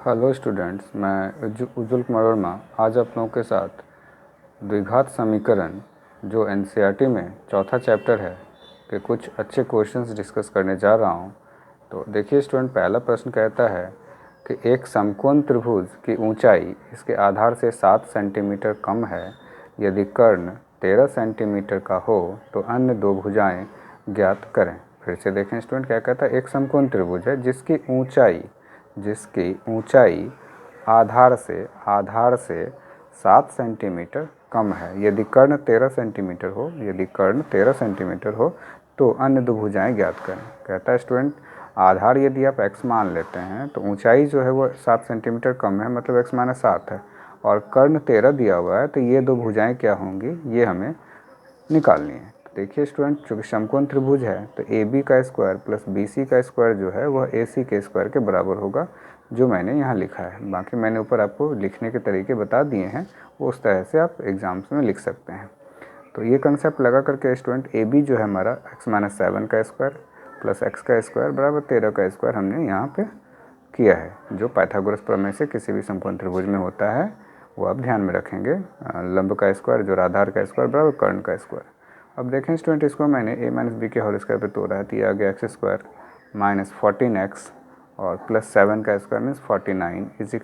Hello students, मैं उज्ज्वल कुमार वर्मा आज आप लोगों के साथ द्विघात समीकरण जो एनसीईआरटी में चौथा चैप्टर है कि कुछ अच्छे क्वेश्चंस डिस्कस करने जा रहा हूं। तो देखिए स्टूडेंट, पहला प्रश्न कहता है कि एक समकोण त्रिभुज की ऊंचाई इसके आधार से 7 सेंटीमीटर कम है। यदि कर्ण 13 सेंटीमीटर का हो तो अन्य दो भुजाएं ज्ञात करें। फिर से देखें स्टूडेंट, क्या कहता है, एक समकोण त्रिभुज है जिसकी ऊंचाई आधार से 7 सेंटीमीटर कम है। यदि कर्ण 13 सेंटीमीटर हो तो अन्य दो भुजाएं ज्ञात करें। कहता है स्टूडेंट, आधार यदि आप x मान लेते हैं तो ऊंचाई जो है वो 7 सेंटीमीटर कम है, मतलब x माइनस 7 है, और कर्ण 13 दिया हुआ है, तो ये दो भुजाएं क्या होंगी, ये हमें निकालनी है। देखिए स्टूडेंट, चूँकि समकोण त्रिभुज है तो ए बी का स्क्वायर प्लस बी सी का स्क्वायर जो है वह ए सी के स्क्वायर के बराबर होगा, जो मैंने यहाँ लिखा है। बाकी मैंने ऊपर आपको लिखने के तरीके बता दिए हैं, वो उस तरह से आप एग्ज़ाम्स में लिख सकते हैं। तो ये कंसेप्ट लगा करके स्टूडेंट, ए बी जो है हमारा x माइनस 7 का स्क्वायर प्लस x का स्क्वायर बराबर 13 का स्क्वायर हमने यहाँ पे किया है, जो पाइथागोरस प्रमेय से किसी भी समकोण त्रिभुज में होता है, वो आप ध्यान में रखेंगे। लंब का स्क्वायर जो आधार का स्क्वायर बराबर कर्ण का स्क्वायर। अब देखें स्टूडेंट, इसको मैंने a माइनस बी के होल स्क्वायर पे तोड़ा है, तो ये आ गया एक्स स्क्वायर माइनस 14x और प्लस 7 का square means 49 is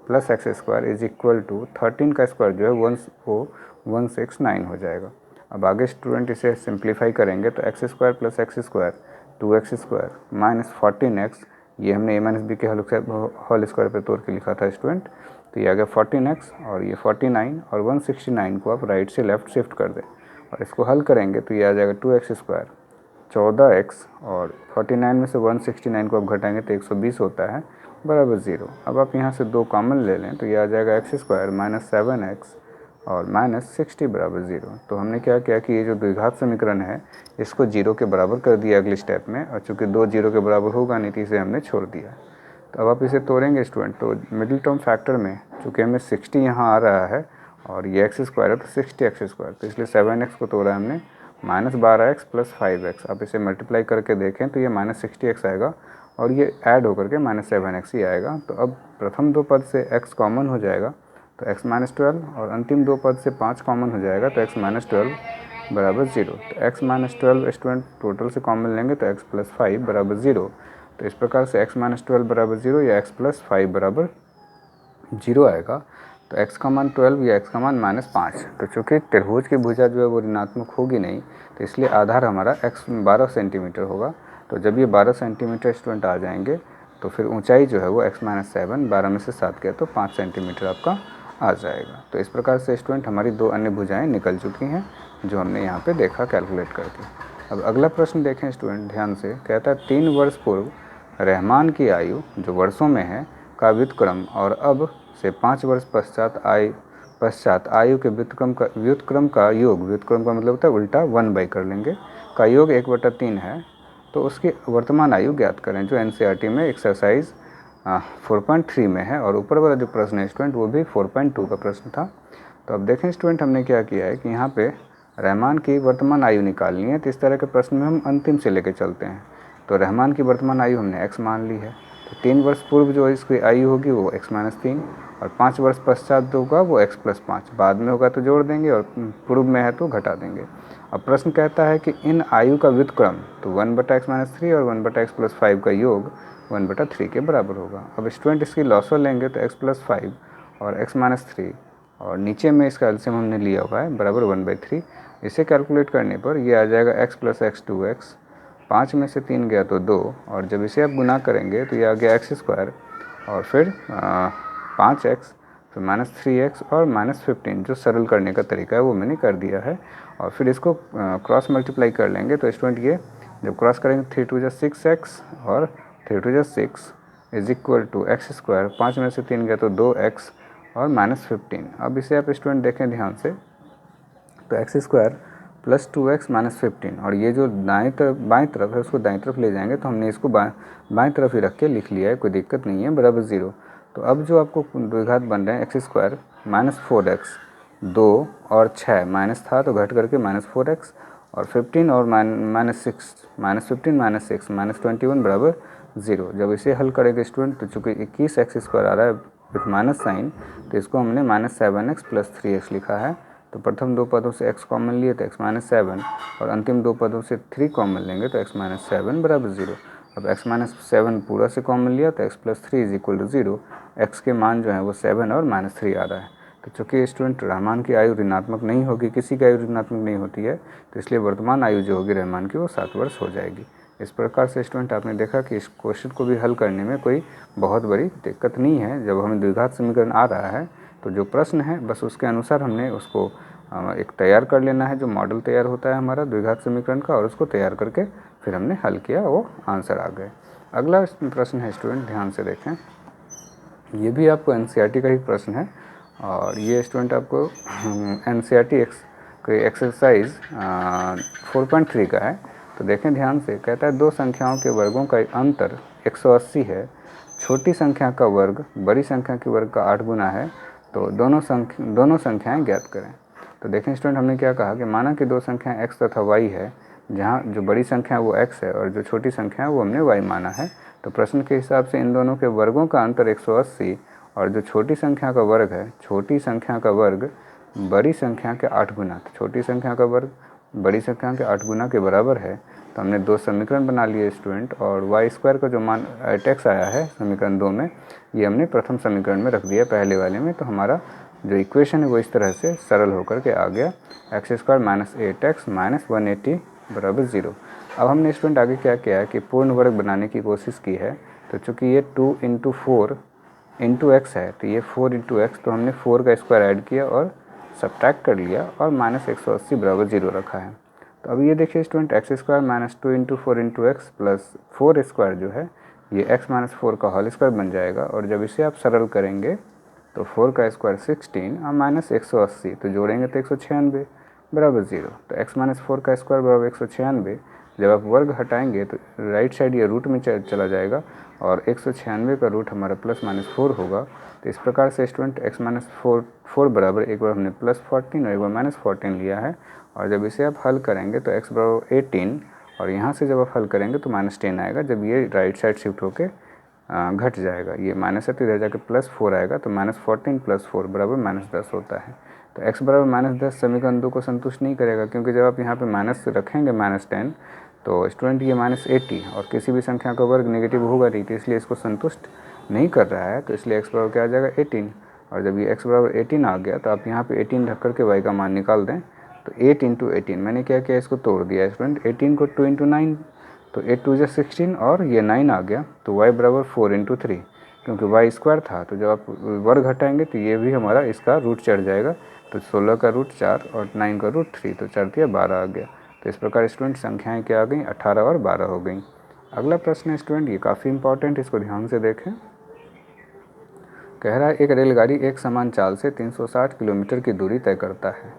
plus X square is equal to 13 का स्क्वायर जो है 169 हो जाएगा। अब आगे स्टूडेंट इसे सिंप्लीफाई करेंगे तो x square plus X square 2x square minus 14x, ये हमने a माइनस बी के होल स्क्वायर पे तोड़ के लिखा था स्टूडेंट, तो ये आ गया 14x और ये 49 और 169 को आप राइट से लेफ्ट शिफ्ट कर दें और इसको हल करेंगे तो ये आ जाएगा 2x स्क्वायर 14x और 49 में से 169 को आप घटाएंगे तो 120 होता है बराबर 0। अब आप यहाँ से 2 कॉमन ले लें तो ये आ जाएगा एक्स स्क्वायर माइनस 7x और माइनस 60 बराबर 0। तो हमने क्या किया कि ये जो द्विघात समीकरण है इसको 0 के बराबर कर दिया अगली स्टेप में, और चूँकि 2 0 के बराबर होगा नहीं तो इसे हमने छोड़ दिया। तो अब आप इसे तोड़ेंगे स्टूडेंट, तो मिडिल टर्म फैक्टर में चूँकि हमें 60 यहाँ आ रहा है और ये एक्स स्क्वायर है तो 60x स्क्वायर, तो इसलिए 7x को तोड़ा हमने माइनस 12x प्लस 5x। आप इसे मल्टीप्लाई करके देखें तो ये माइनस 60x आएगा और ये ऐड होकर के माइनस 7x ही आएगा। तो अब प्रथम दो पद से x कॉमन हो जाएगा तो x माइनस 12 और अंतिम दो पद से 5 कॉमन हो जाएगा तो x माइनस 12 बराबर 0। तो x माइनस 12 स्टूडेंट टोटल से कॉमन लेंगे तो x प्लस 5 बराबर 0। तो इस प्रकार से x माइनस 12 बराबर 0 या x प्लस 5 बराबर 0 आएगा। तो x का मान 12 या x का मान माइनस 5। तो चूँकि त्रिभुज की भुजा जो है वो ऋणात्मक होगी नहीं, तो इसलिए आधार हमारा x 12 सेंटीमीटर होगा। तो जब ये 12 सेंटीमीटर स्टूडेंट आ जाएंगे तो फिर ऊंचाई जो है वो x माइनस 7, 12 में से 7 गया तो 5 सेंटीमीटर आपका आ जाएगा। तो इस प्रकार से स्टूडेंट हमारी दो अन्य भुजाएं निकल चुकी हैं, जो हमने यहाँ पे देखा कैलकुलेट करके। अब अगला प्रश्न देखें स्टूडेंट ध्यान से, कहता है 3 वर्ष पूर्व रहमान की आयु जो वर्षों में है का व्युत्क्रम और अब से 5 वर्ष पश्चात आयु के व्युत्क्रम का योग, व्युत्क्रम का मतलब होता है उल्टा 1/, कर लेंगे, का योग 1/3 है, तो उसकी वर्तमान आयु ज्ञात करें, जो एनसीईआरटी में एक्सरसाइज 4.3 में है। और ऊपर वाला जो प्रश्न है स्टूडेंट वो भी 4.2 का प्रश्न था। तो अब देखें स्टूडेंट, हमने क्या किया है कि यहाँ पे रहमान की वर्तमान आयु निकालनी है, तो इस तरह के प्रश्न में हम अंतिम से लेके चलते हैं। तो रहमान की वर्तमान आयु हमने x मान ली है, तो 3 वर्ष पूर्व जो इसकी आयु होगी वो x माइनस 3 और 5 वर्ष पश्चात जो होगा वो x प्लस 5, बाद में होगा तो जोड़ देंगे और पूर्व में है तो घटा देंगे। अब प्रश्न कहता है कि इन आयु का व्युत्क्रम, तो 1/x माइनस 3 और 1/x प्लस 5 का योग 1/3 के बराबर होगा। अब स्टूडेंट इसकी लॉसर लेंगे तो x प्लस 5 और x माइनस 3 और नीचे में इसका एलसीएम हमने लिया हुआ है बराबर 1/3। इसे कैलकुलेट करने पर ये आ जाएगा x प्लस x 2x, 5 में से 3 गया तो 2, और जब इसे आप गुना करेंगे तो ये आ गया एक्स स्क्वायर और फिर 5x, फिर माइनस 3x और माइनस 15। जो सरल करने का तरीका है वो मैंने कर दिया है। और फिर इसको क्रॉस मल्टीप्लाई कर लेंगे तो स्टूडेंट ये जब क्रॉस करेंगे 3 2 जा 6x और 3 2 जा 6 is equal to X square, 5 में से 3 गया तो 2x और माइनस 15। अब इसे आप स्टूडेंट देखें ध्यान से, तो x square plus 2x minus 15 और ये जो बाएं तरफ है उसको दाएं तरफ ले जाएंगे, तो हमने इसको बाएं तरफ ही रख के लिख लिया है, कोई दिक्कत नहीं है, बराबर 0। तो अब जो आपको द्विघात बन रहे हैं एक्स स्क्वायर माइनस 4x, 2 और 6 माइनस था तो घट करके माइनस 4x और 15 और माइनस 6 माइनस 15 माइनस 6 माइनस 21 बराबर 0। जब इसे हल करेंगे स्टूडेंट तो चूँकि 21x² आ रहा है विथ माइनस साइन, तो इसको हमने -7x + 3x लिखा है। तो प्रथम दो पदों से x कॉमन लिए तो x - 7 और अंतिम दो पदों से 3 कॉमन लेंगे तो x - 7 बराबर 0। अब x - 7 पूरा से कॉमन लिया तो x + 3 = 0। x के मान जो है वो 7 और -3 आ रहा है। तो चूँकि स्टूडेंट रहमान की आयु ऋणात्मक नहीं होगी, किसी की आयु ऋणात्मक नहीं होती है, तो इसलिए वर्तमान आयु जो होगी रहमान की वो 7 वर्ष हो जाएगी। इस प्रकार से स्टूडेंट आपने देखा कि इस क्वेश्चन को भी हल करने में कोई बहुत बड़ी दिक्कत नहीं है। जब हमें द्विघात समीकरण आ रहा है तो जो प्रश्न है बस उसके अनुसार हमने उसको एक तैयार कर लेना है, जो मॉडल तैयार होता है हमारा द्विघात समीकरण का, और उसको तैयार करके फिर हमने हल किया, वो आंसर आ गए। अगला प्रश्न है स्टूडेंट, ध्यान से देखें, ये भी आपको NCERT का ही प्रश्न है और ये स्टूडेंट आपको NCERT एक्सरसाइज 4.3 का है। तो देखें ध्यान से, कहता है दो संख्याओं के वर्गों का अंतर 180 है, छोटी संख्या का वर्ग बड़ी संख्या के वर्ग का 8 गुना है, तो दोनों संख्याएं ज्ञात करें। तो देखें स्टूडेंट, हमने क्या कहा कि माना कि दो संख्याएं x तथा y है, जहाँ जो बड़ी संख्या है वो x है और जो छोटी संख्या है वो हमने y माना है। तो प्रश्न के हिसाब से इन दोनों के वर्गों का अंतर 180 और जो छोटी संख्या का वर्ग है, छोटी संख्या का वर्ग बड़ी संख्या के 8 गुना, तो छोटी संख्या का वर्ग बड़ी संख्या के 8 गुना के बराबर है। तो हमने दो समीकरण बना लिए स्टूडेंट, और y² का जो मान x आया है समीकरण 2 में, ये हमने प्रथम समीकरण में रख दिया पहले वाले में। तो हमारा जो इक्वेशन है वो इस तरह से सरल होकर के आ गया, x² - 8x - 180 बराबर 0। अब हमने स्टूडेंट आगे क्या किया है कि पूर्ण वर्ग बनाने की कोशिश की है। तो चूँकि ये 2 × 4 × x है, तो ये 4 × x, तो हमने 4 का स्क्वायर ऐड किया और सब्ट्रैक्ट कर लिया और -180 बराबर 0 रखा है। तो अब ये देखिए स्टूडेंट, x² - 2 × 4 × x प्लस 4² जो है ये x - 4 का होल स्क्वायर बन जाएगा। और जब इसे आप सरल करेंगे तो 4 का स्क्वायर 16 और -180, तो जोड़ेंगे तो 196 बराबर 0। तो x - 4 का स्क्वायर बराबर 196। जब आप वर्ग हटाएंगे तो राइट साइड ये रूट में चला जाएगा और 196 का रूट हमारा +-4 होगा। तो इस प्रकार से स्टूडेंट x - 4 बराबर एक बार हमने +14 और एक बार -14 लिया है। और जब इसे आप हल करेंगे तो x बराबर 18 और यहाँ से जब आप हल करेंगे तो -10 आएगा। जब ये राइट साइड शिफ्ट होके घट जाएगा, ये -8 इधर जाके +4 आएगा, तो -14 + 4 बराबर -10 होता है। तो x बराबर -10 समीकरण 2 को संतुष्ट नहीं करेगा, क्योंकि जब आप यहाँ पे माइनस रखेंगे -10 तो स्टूडेंट ये -80 और किसी भी संख्या का वर्ग नेगेटिव होगा नहीं, तो इसलिए इसको संतुष्ट नहीं कर रहा है। तो इसलिए x बराबर क्या आ जाएगा 18। और जब ये x बराबर 18 आ गया तो आप यहाँ पे 18 रख करके y का मान निकाल दें। तो 8 × 18 मैंने क्या किया, इसको तोड़ दिया स्टूडेंट, 18 को 2 × 9, तो 8 2 16 और ये 9 आ गया। तो y बराबर 4 × 3, क्योंकि y² था, तो जब आप वर्ग हटाएंगे तो ये भी हमारा इसका रूट चढ़ जाएगा। तो 16 का रूट 4 और 9 का रूट 3, तो 4 × 12 आ गया। तो इस प्रकार स्टूडेंट संख्याएं क्या आ गई, 18 और 12 हो गई। अगला प्रश्न है स्टूडेंट, ये काफ़ी इंपॉर्टेंट, इसको ध्यान से देखें। कह रहा है एक रेलगाड़ी एक समान चाल से 360 किलोमीटर की दूरी तय करता है।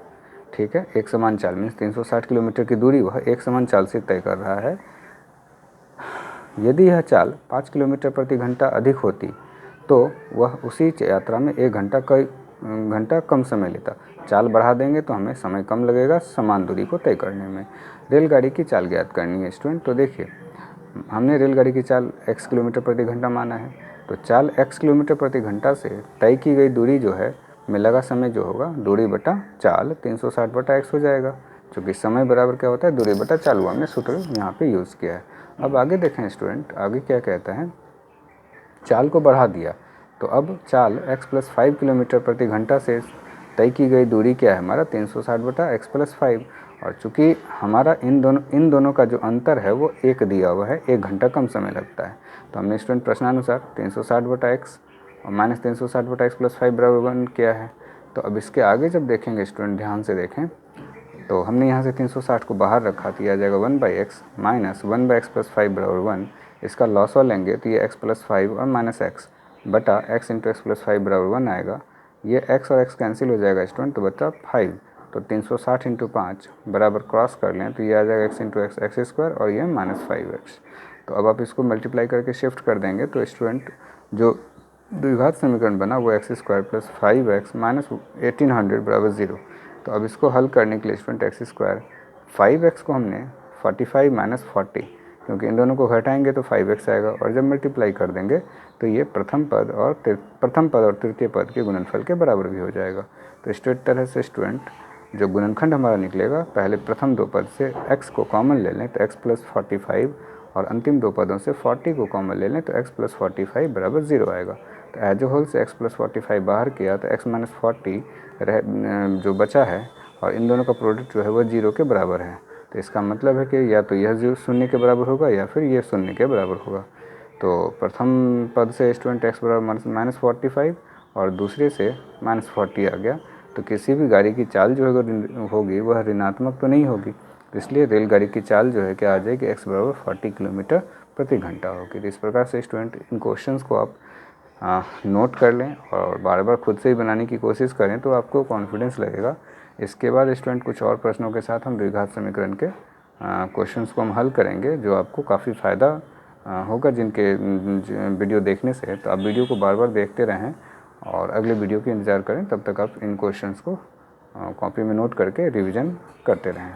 ठीक है, एक समान चाल मीन्स 360 किलोमीटर की दूरी वह एक समान चाल से तय कर रहा है। यदि यह चाल 5 किलोमीटर प्रति घंटा अधिक होती तो वह उसी यात्रा में 1 घंटा कम समय लेता। चाल बढ़ा देंगे तो हमें समय कम लगेगा समान दूरी को तय करने में। रेलगाड़ी की चाल ज्ञात करनी है स्टूडेंट। तो देखिए, हमने रेलगाड़ी की चाल x किलोमीटर प्रति घंटा माना है, तो चाल x किलोमीटर प्रति घंटा से तय की गई दूरी जो है में लगा समय जो होगा, दूरी बटा चाल 360/x हो जाएगा, क्योंकि समय बराबर क्या होता है, दूरी बटा चाल। वो हमने सूत्र यहाँ पे यूज़ किया है। अब आगे देखें स्टूडेंट, आगे क्या कहता है, चाल को बढ़ा दिया तो अब चाल x + 5 किलोमीटर प्रति घंटा से तय की गई दूरी क्या है हमारा 360/x + 5। और चूँकि हमारा इन दोनों का जो अंतर है वो 1 दिया हुआ है, 1 घंटा कम समय लगता है। तो हमने स्टूडेंट प्रश्नानुसार 360/x और -360/x + 5 बराबर 1 किया है। तो अब इसके आगे जब देखेंगे स्टूडेंट, ध्यान से देखें, तो हमने यहाँ से 360 को बाहर रखा, तो यह आ जाएगा 1/x - 1/x + 5 बराबर 1। इसका लॉसवा लेंगे तो ये x + 5 और -x बटा x × x + 5 बराबर 1 आएगा। ये x और x कैंसिल हो जाएगा स्टूडेंट, तो बचा 5। तो 360 × 5 बराबर क्रॉस कर लें तो ये आ जाएगा x × x x² और ये -5x। तो अब आप इसको मल्टीप्लाई करके शिफ्ट कर देंगे तो स्टूडेंट जो द्विघात समीकरण बना वो x² + 5x - 1800 बराबर 0। तो अब इसको हल करने के लिए स्टूडेंट x², 5x को हमने 45 - 40 क्योंकि इन दोनों को घटाएंगे तो 5x आएगा, और जब मल्टीप्लाई कर देंगे तो ये प्रथम पद और तृतीय पद के गुणनफल के बराबर भी हो जाएगा। तो इस तरह से स्टूडेंट जो गुणनखंड हमारा निकलेगा, पहले प्रथम दो पद से x को कॉमन ले लें तो x + 45, और अंतिम दो पदों से 40 को कॉमन ले लें तो x + 45 बराबर 0 आएगा। तो एज ए होल से x + 45 बाहर किया तो x - 40 जो बचा है, और इन दोनों का प्रोडक्ट जो है वो 0 के बराबर है। तो इसका मतलब है कि या तो यह 0 के बराबर होगा या फिर ये 0 के बराबर होगा। तो प्रथम पद से स्टूडेंट x बराबर -45 और दूसरे से -40 आ गया। तो किसी भी गाड़ी की चाल जो होगी वह ऋणात्मक तो नहीं होगी, इसलिए रेलगाड़ी की चाल जो है क्या आ जाएगी, x बराबर 40 किलोमीटर प्रति घंटा होगी। तो इस प्रकार से स्टूडेंट इन क्वेश्चंस को आप नोट कर लें और बार बार खुद से ही बनाने की कोशिश करें तो आपको कॉन्फिडेंस लगेगा। इसके बाद स्टूडेंट कुछ और प्रश्नों के साथ हम द्विघात समीकरण के क्वेश्चंस को हम हल करेंगे, जो आपको काफ़ी फ़ायदा होगा जिनके वीडियो देखने से। तो आप वीडियो को बार बार देखते रहें और अगले वीडियो की इंतज़ार करें। तब तक आप इन क्वेश्चंस को कॉपी में नोट करके रिवीजन करते रहें।